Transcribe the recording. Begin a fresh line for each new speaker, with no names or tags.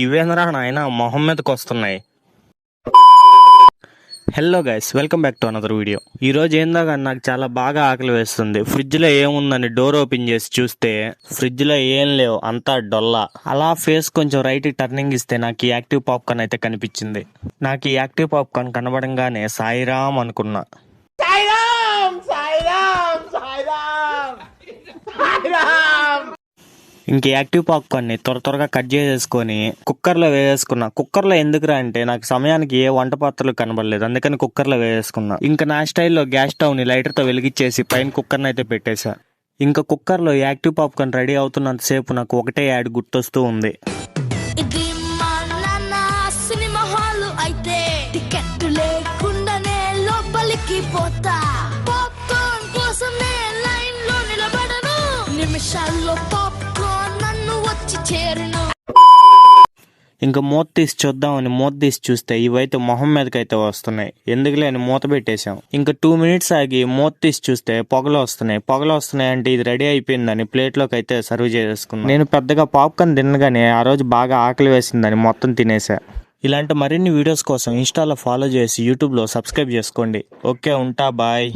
ఇవేంద్రా నాయన మొహం మీదకి వస్తున్నాయి. Hello guys, welcome back to another video. ఈరోజు ఏందాగా నాకు చాలా బాగా ఆకలి వేస్తుంది. ఫ్రిడ్జ్లో ఏముందని డోర్ ఓపెన్ చేసి చూస్తే ఫ్రిడ్జ్లో ఏం లేవు, అంతా డొల్లా. అలా ఫేస్ కొంచెం రైట్ టర్నింగ్ ఇస్తే నాకు ఈ యాక్టివ్ పాప్కార్న్ అయితే కనిపించింది. నాకు ఈ యాక్టివ్ పాప్కార్న్ కనబడంగానే సాయిరామ్ అనుకున్నా. ఇంక యాక్టివ్ పాప్కార్న్ని త్వరగా కట్ చేసేసుకొని కుక్కర్లో వేసేసుకున్నా. కుక్కర్లో ఎందుకురా అంటే నాకు సమయానికి ఏ వంట పాత్రలు కనబడలేదు, అందుకని కుక్కర్లో వేసేసుకున్నా. ఇంకా నా స్టైల్లో గ్యాస్ స్టవ్ని లైటర్తో వెలిగించేసి పైన కుక్కర్ని అయితే పెట్టేశా. ఇంకా కుక్కర్లో యాక్టివ్ పాప్కార్న్ రెడీ అవుతున్నంతసేపు నాకు ఒకటే యాడ్ గుర్తొస్తూ ఉంది.
ఇది మా నాన్న సినిమా హాల్ అయితే టికెట్ లేకుండానే లోపలికి పోతా. పాప్కార్న్ కోసమే లైన్ లో నిలబడను, నిమిషాల్లో పాప్కార్న్ నన్ను వచ్చి చేరును.
ఇంకా మూత తీసి చూద్దామని మూత తీసి చూస్తే ఇవైతే మొహం మీదకైతే వస్తున్నాయి. ఎందుకులే అని మూత పెట్టేశాం. ఇంకా 2 minutes ఆగి మూత తీసి చూస్తే పొగలు వస్తున్నాయి అంటే ఇది రెడీ అయిపోయిందని ప్లేట్లోకి అయితే సర్వ్ చేసేసుకున్నాను. నేను పెద్దగా పాప్కార్న్ తినగానే ఆ రోజు బాగా ఆకలి వేసిందని మొత్తం తినేసా. ఇలాంటి మరిన్ని వీడియోస్ కోసం ఇన్స్టాలో ఫాలో చేసి యూట్యూబ్లో సబ్స్క్రైబ్ చేసుకోండి. ఓకే, ఉంటా, బాయ్.